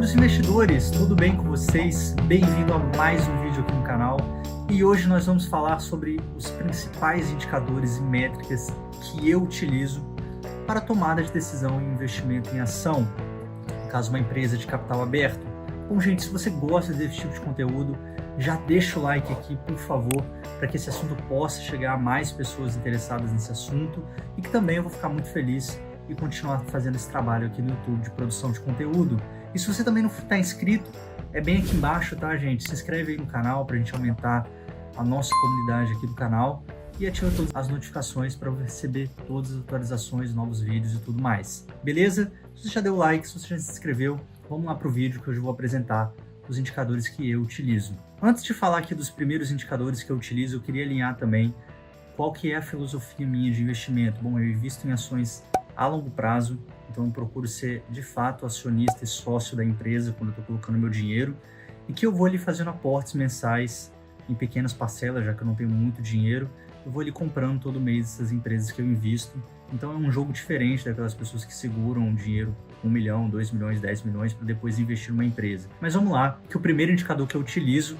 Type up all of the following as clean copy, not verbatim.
Futuros investidores, tudo bem com vocês? Bem-vindo a mais um vídeo aqui no canal. E hoje nós vamos falar sobre os principais indicadores e métricas que eu utilizo para a tomada de decisão em investimento em ação, no caso uma empresa de capital aberto. Bom, gente, se você gosta desse tipo de conteúdo, já deixa o like aqui, por favor, para que esse assunto possa chegar a mais pessoas interessadas nesse assunto e que também eu vou ficar muito feliz e continuar fazendo esse trabalho aqui no YouTube de produção de conteúdo. E se você também não está inscrito, é bem aqui embaixo, tá, gente? Se inscreve aí no canal para a gente aumentar a nossa comunidade aqui do canal e ativa todas as notificações para receber todas as atualizações, novos vídeos e tudo mais. Beleza? Se você já deu like, se você já se inscreveu, vamos lá para o vídeo que hoje eu vou apresentar os indicadores que eu utilizo. Antes de falar aqui dos primeiros indicadores que eu utilizo, eu queria alinhar também qual que é a filosofia minha de investimento. Bom, eu invisto em ações a longo prazo, então eu procuro ser de fato acionista e sócio da empresa quando eu estou colocando meu dinheiro e que eu vou ali fazendo aportes mensais em pequenas parcelas, já que eu não tenho muito dinheiro, eu vou ali comprando todo mês essas empresas que eu invisto. Então é um jogo diferente daquelas pessoas que seguram dinheiro 1 milhão, 2 milhões, 10 milhões para depois investir numa empresa. Mas vamos lá, que o primeiro indicador que eu utilizo,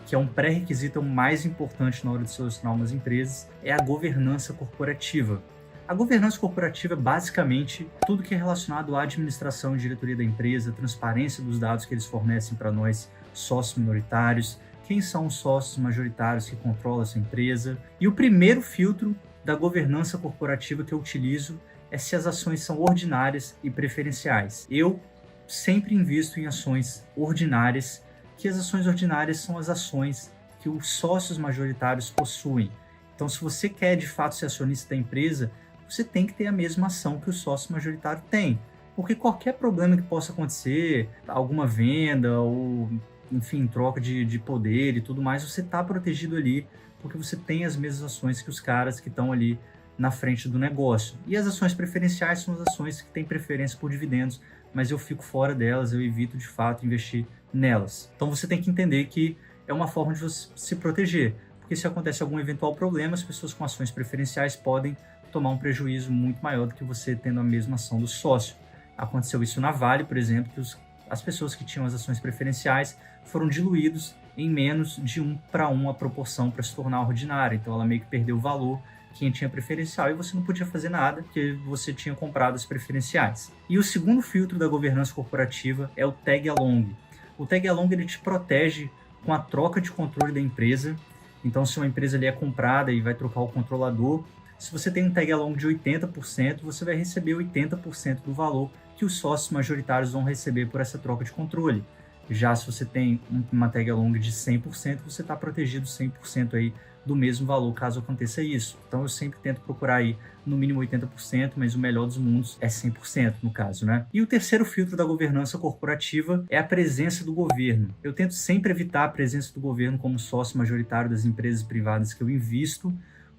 que é um pré-requisito mais importante na hora de selecionar umas empresas, é a governança corporativa. A governança corporativa é basicamente tudo que é relacionado à administração e diretoria da empresa, transparência dos dados que eles fornecem para nós, sócios minoritários, quem são os sócios majoritários que controlam essa empresa. E o primeiro filtro da governança corporativa que eu utilizo é se as ações são ordinárias e preferenciais. Eu sempre invisto em ações ordinárias, que as ações ordinárias são as ações que os sócios majoritários possuem. Então, se você quer de fato ser acionista da empresa, você tem que ter a mesma ação que o sócio majoritário tem. Porque qualquer problema que possa acontecer, alguma venda ou, enfim, troca de poder e tudo mais, você está protegido ali porque você tem as mesmas ações que os caras que estão ali na frente do negócio. E as ações preferenciais são as ações que têm preferência por dividendos, mas eu fico fora delas, eu evito de fato investir nelas. Então você tem que entender que é uma forma de você se proteger, porque se acontece algum eventual problema, as pessoas com ações preferenciais podem tomar um prejuízo muito maior do que você tendo a mesma ação do sócio. Aconteceu isso na Vale, por exemplo, que as pessoas que tinham as ações preferenciais foram diluídos em menos de 1:1 a proporção para se tornar ordinária. Então ela meio que perdeu o valor quem tinha preferencial e você não podia fazer nada porque você tinha comprado as preferenciais. E o segundo filtro da governança corporativa é o tag along. O tag along ele te protege com a troca de controle da empresa. Então se uma empresa ali é comprada e vai trocar o controlador, se você tem um tag along de 80%, você vai receber 80% do valor que os sócios majoritários vão receber por essa troca de controle. Já se você tem uma tag along de 100%, você está protegido 100% aí do mesmo valor, caso aconteça isso. Então eu sempre tento procurar aí no mínimo 80%, mas o melhor dos mundos é 100% no caso, né? E o terceiro filtro da governança corporativa é a presença do governo. Eu tento sempre evitar a presença do governo como sócio majoritário das empresas privadas que eu invisto,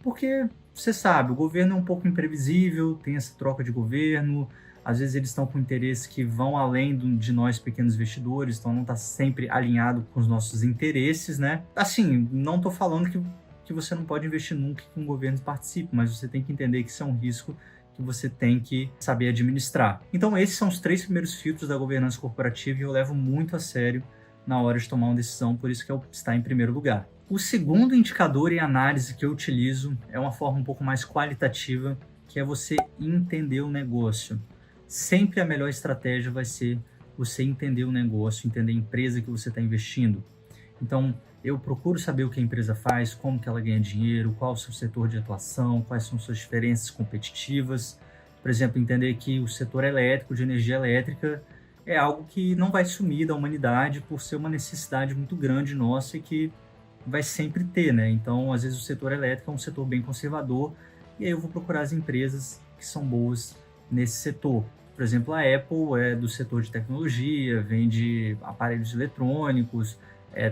porque você sabe, o governo é um pouco imprevisível, tem essa troca de governo, às vezes eles estão com interesses que vão além de nós pequenos investidores, então não está sempre alinhado com os nossos interesses, né? Assim, não estou falando que você não pode investir nunca que um governo participe, mas você tem que entender que isso é um risco que você tem que saber administrar. Então esses são os 3 primeiros filtros da governança corporativa e eu levo muito a sério na hora de tomar uma decisão, por isso que está em primeiro lugar. O segundo indicador e análise que eu utilizo é uma forma um pouco mais qualitativa, que é você entender o negócio. Sempre a melhor estratégia vai ser você entender o negócio, entender a empresa que você está investindo. Então, eu procuro saber o que a empresa faz, como que ela ganha dinheiro, qual é o seu setor de atuação, quais são suas diferenças competitivas. Por exemplo, entender que o setor elétrico, de energia elétrica, é algo que não vai sumir da humanidade por ser uma necessidade muito grande nossa e que vai sempre ter, né? Então, às vezes o setor elétrico é um setor bem conservador e aí eu vou procurar as empresas que são boas nesse setor. Por exemplo, a Apple é do setor de tecnologia, vende aparelhos eletrônicos,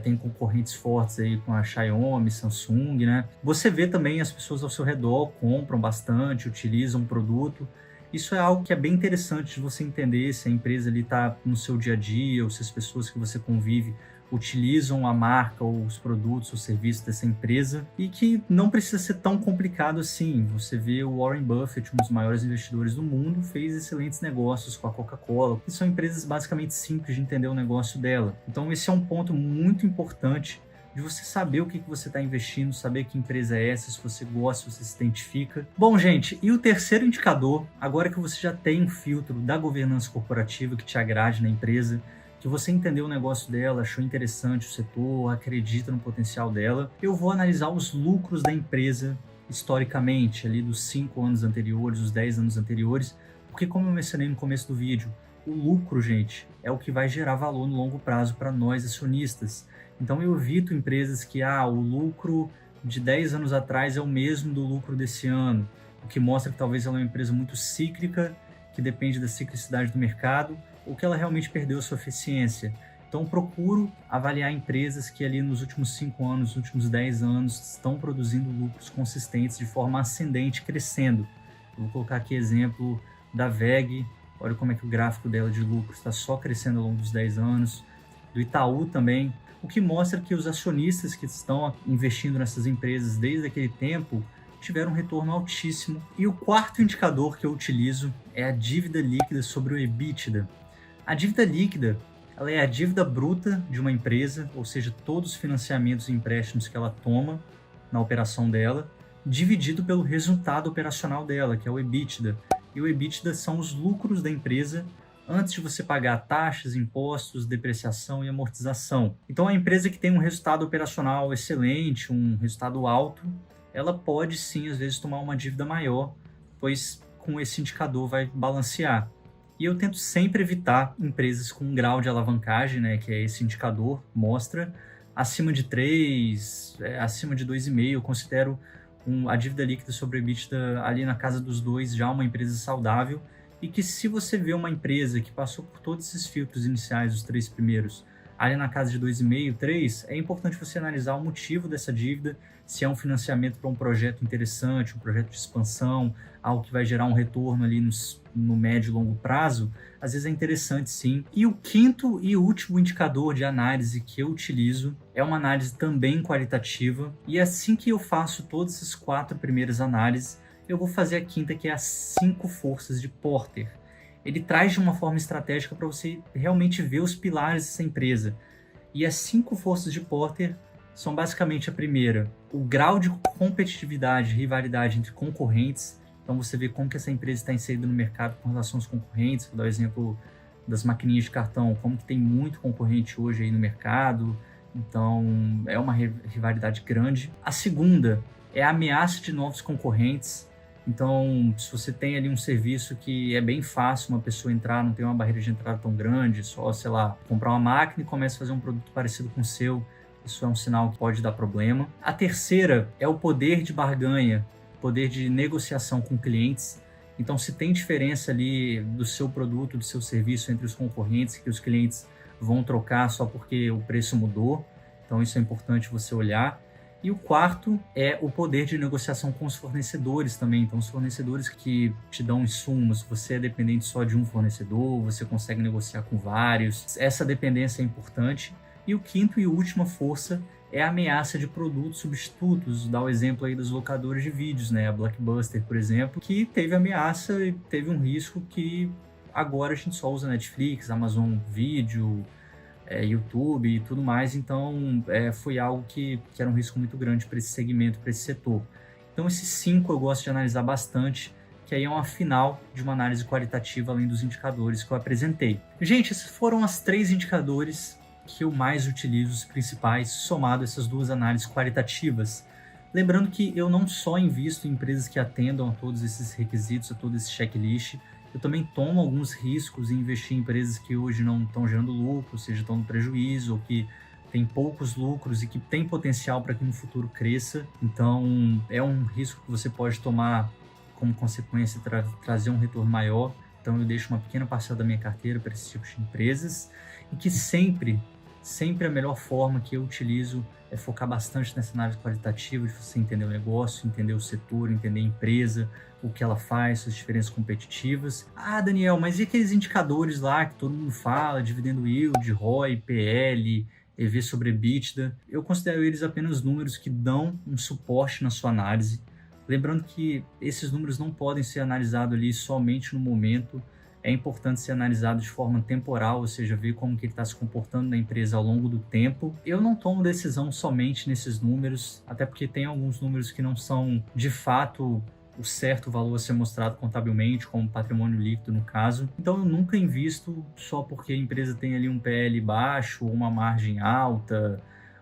tem concorrentes fortes aí com a Xiaomi, Samsung, né? Você vê também as pessoas ao seu redor compram bastante, utilizam o produto. Isso é algo que é bem interessante de você entender se a empresa ali está no seu dia a dia ou se as pessoas que você convive utilizam a marca ou os produtos ou serviços dessa empresa e que não precisa ser tão complicado assim. Você vê o Warren Buffett, um dos maiores investidores do mundo, fez excelentes negócios com a Coca-Cola, que são empresas basicamente simples de entender o negócio dela. Então esse é um ponto muito importante de você saber o que você está investindo, saber que empresa é essa, se você gosta, se você se identifica. Bom, gente, e o terceiro indicador, agora que você já tem um filtro da governança corporativa que te agrade na empresa, que você entendeu o negócio dela, achou interessante o setor, acredita no potencial dela, eu vou analisar os lucros da empresa historicamente, ali dos 5 anos anteriores, os 10 anos anteriores, porque como eu mencionei no começo do vídeo, o lucro, gente, é o que vai gerar valor no longo prazo para nós acionistas. Então eu evito empresas que o lucro de 10 anos atrás é o mesmo do lucro desse ano, o que mostra que talvez ela é uma empresa muito cíclica, que depende da ciclicidade do mercado, ou que ela realmente perdeu sua eficiência. Então procuro avaliar empresas que ali nos últimos 5 anos, nos últimos 10 anos, estão produzindo lucros consistentes de forma ascendente, crescendo. Eu vou colocar aqui exemplo da WEG, olha como é que o gráfico dela de lucros está só crescendo ao longo dos 10 anos, do Itaú também, o que mostra que os acionistas que estão investindo nessas empresas desde aquele tempo tiveram um retorno altíssimo. E o quarto indicador que eu utilizo é a dívida líquida sobre o EBITDA. A dívida líquida, ela é a dívida bruta de uma empresa, ou seja, todos os financiamentos e empréstimos que ela toma na operação dela, dividido pelo resultado operacional dela, que é o EBITDA. E o EBITDA são os lucros da empresa antes de você pagar taxas, impostos, depreciação e amortização. Então, a empresa que tem um resultado operacional excelente, um resultado alto, ela pode sim, às vezes, tomar uma dívida maior, pois com esse indicador vai balancear. E eu tento sempre evitar empresas com um grau de alavancagem, né, que é esse indicador, mostra, acima de 3, acima de 2,5, eu considero a dívida líquida sobre o EBITDA ali na casa dos 2, já uma empresa saudável, e que se você vê uma empresa que passou por todos esses filtros iniciais, os 3 primeiros, ali na casa de 2,5, 3, é importante você analisar o motivo dessa dívida, se é um financiamento para um projeto interessante, um projeto de expansão, algo que vai gerar um retorno ali no médio e longo prazo, às vezes é interessante sim. E o quinto e último indicador de análise que eu utilizo é uma análise também qualitativa, e assim que eu faço todas essas 4 primeiras análises, eu vou fazer a quinta, que é as 5 forças de Porter. Ele traz de uma forma estratégica para você realmente ver os pilares dessa empresa. E as 5 forças de Porter são basicamente a primeira, o grau de competitividade e rivalidade entre concorrentes. Então você vê como que essa empresa está inserida no mercado com relação aos concorrentes. Vou dar o exemplo das maquininhas de cartão, como que tem muito concorrente hoje aí no mercado. Então é uma rivalidade grande. A segunda é a ameaça de novos concorrentes. Então, se você tem ali um serviço que é bem fácil uma pessoa entrar, não tem uma barreira de entrada tão grande, só, sei lá, comprar uma máquina e começa a fazer um produto parecido com o seu, isso é um sinal que pode dar problema. A terceira é o poder de barganha, poder de negociação com clientes. Então, se tem diferença ali do seu produto, do seu serviço entre os concorrentes, que os clientes vão trocar só porque o preço mudou, então isso é importante você olhar. E o quarto é o poder de negociação com os fornecedores também. Então, os fornecedores que te dão insumos, você é dependente só de um fornecedor, você consegue negociar com vários. Essa dependência é importante. E o quinto e última força é a ameaça de produtos substitutos. Dá o exemplo aí dos locadores de vídeos, né? A Blockbuster, por exemplo, que teve ameaça e teve um risco que agora a gente só usa Netflix, Amazon Video, YouTube e tudo mais, então foi algo que era um risco muito grande para esse segmento, para esse setor. Então esses 5 eu gosto de analisar bastante, que aí é uma final de uma análise qualitativa além dos indicadores que eu apresentei. Gente, esses foram os 3 indicadores que eu mais utilizo, os principais, somado a essas 2 análises qualitativas. Lembrando que eu não só invisto em empresas que atendam a todos esses requisitos, a todo esse checklist, eu também tomo alguns riscos em investir em empresas que hoje não estão gerando lucro, ou seja, estão no prejuízo, ou que têm poucos lucros e que têm potencial para que no futuro cresça. Então, é um risco que você pode tomar como consequência trazer um retorno maior. Então, eu deixo uma pequena parcela da minha carteira para esse tipo de empresas e que sempre a melhor forma que eu utilizo é focar bastante nessa análise qualitativa, de você entender o negócio, entender o setor, entender a empresa, o que ela faz, suas diferenças competitivas. Ah, Daniel, mas e aqueles indicadores lá que todo mundo fala, dividendo yield, ROI, PL, EV sobre EBITDA. Eu considero eles apenas números que dão um suporte na sua análise. Lembrando que esses números não podem ser analisados ali somente no momento, é importante ser analisado de forma temporal, ou seja, ver como que ele está se comportando na empresa ao longo do tempo. Eu não tomo decisão somente nesses números, até porque tem alguns números que não são de fato o certo valor a ser mostrado contabilmente, como patrimônio líquido no caso. Então eu nunca invisto só porque a empresa tem ali um PL baixo, ou uma margem alta,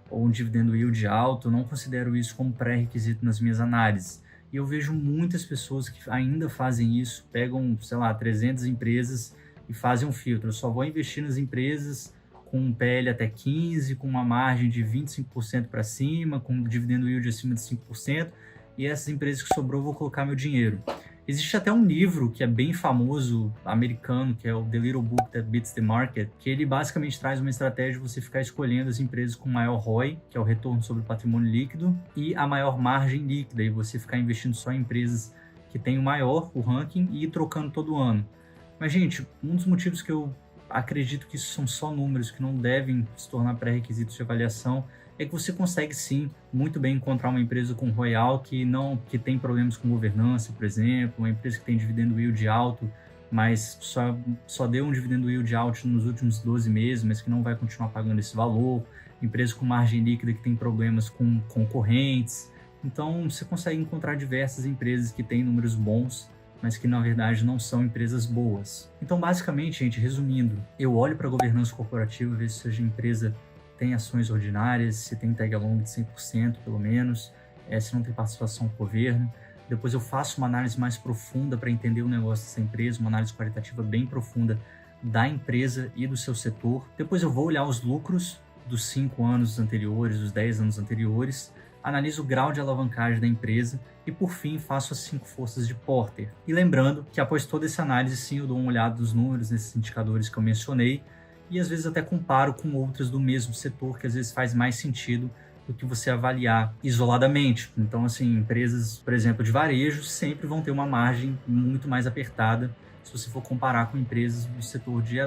ou um dividendo yield alto. Eu não considero isso como pré-requisito nas minhas análises. E eu vejo muitas pessoas que ainda fazem isso, pegam, sei lá, 300 empresas e fazem um filtro. Eu só vou investir nas empresas com um PL até 15, com uma margem de 25% para cima, com um dividendo yield acima de 5%, e essas empresas que sobrou eu vou colocar meu dinheiro. Existe até um livro que é bem famoso, americano, que é o The Little Book That Beats the Market, que ele basicamente traz uma estratégia de você ficar escolhendo as empresas com maior ROI, que é o retorno sobre o patrimônio líquido, e a maior margem líquida, e você ficar investindo só em empresas que têm o maior, o ranking, e ir trocando todo ano. Mas, gente, um dos motivos que eu acredito que isso são só números que não devem se tornar pré-requisitos de avaliação é que você consegue sim muito bem encontrar uma empresa com ROI alto que tem problemas com governança, por exemplo, uma empresa que tem dividendo yield alto, mas só deu um dividendo yield alto nos últimos 12 meses, mas que não vai continuar pagando esse valor, empresa com margem líquida que tem problemas com concorrentes. Então você consegue encontrar diversas empresas que têm números bons, mas que na verdade não são empresas boas. Então basicamente, gente, resumindo, eu olho para a governança corporativa, vejo se a empresa tem ações ordinárias, se tem tag along de 100% pelo menos, se não tem participação do governo. Depois eu faço uma análise mais profunda para entender o negócio dessa empresa, uma análise qualitativa bem profunda da empresa e do seu setor. Depois eu vou olhar os lucros dos 5 anos anteriores, dos 10 anos anteriores, analiso o grau de alavancagem da empresa e, por fim, faço as 5 forças de Porter. E lembrando que após toda essa análise, sim, eu dou uma olhada nos números, nesses indicadores que eu mencionei, e às vezes até comparo com outras do mesmo setor, que às vezes faz mais sentido do que você avaliar isoladamente. Então, assim, empresas, por exemplo, de varejo, sempre vão ter uma margem muito mais apertada se você for comparar com empresas do setor de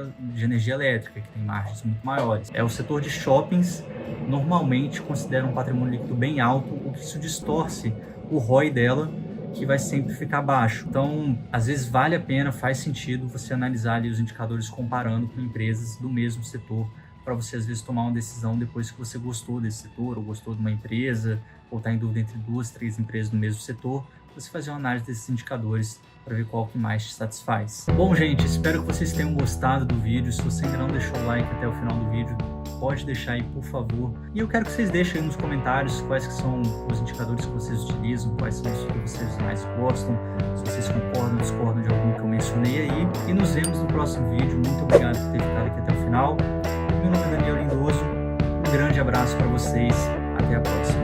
energia elétrica, que tem margens muito maiores. O setor de shoppings normalmente considera um patrimônio líquido bem alto, o que isso distorce o ROI dela, que vai sempre ficar baixo. Então, às vezes vale a pena, faz sentido você analisar ali os indicadores comparando com empresas do mesmo setor, para você às vezes tomar uma decisão depois que você gostou desse setor, ou gostou de uma empresa, ou está em dúvida entre 2, 3 empresas do mesmo setor, você fazer uma análise desses indicadores para ver qual que mais te satisfaz. Bom, gente, espero que vocês tenham gostado do vídeo. Se você ainda não deixou o like até o final do vídeo, pode deixar aí, por favor. E eu quero que vocês deixem aí nos comentários quais que são os indicadores que vocês utilizam, quais são os que vocês mais gostam, se vocês concordam ou discordam de algum que eu mencionei aí. E nos vemos no próximo vídeo. Muito obrigado por ter ficado aqui até o final. Meu nome é Daniel Lindoso. Um grande abraço para vocês. Até a próxima.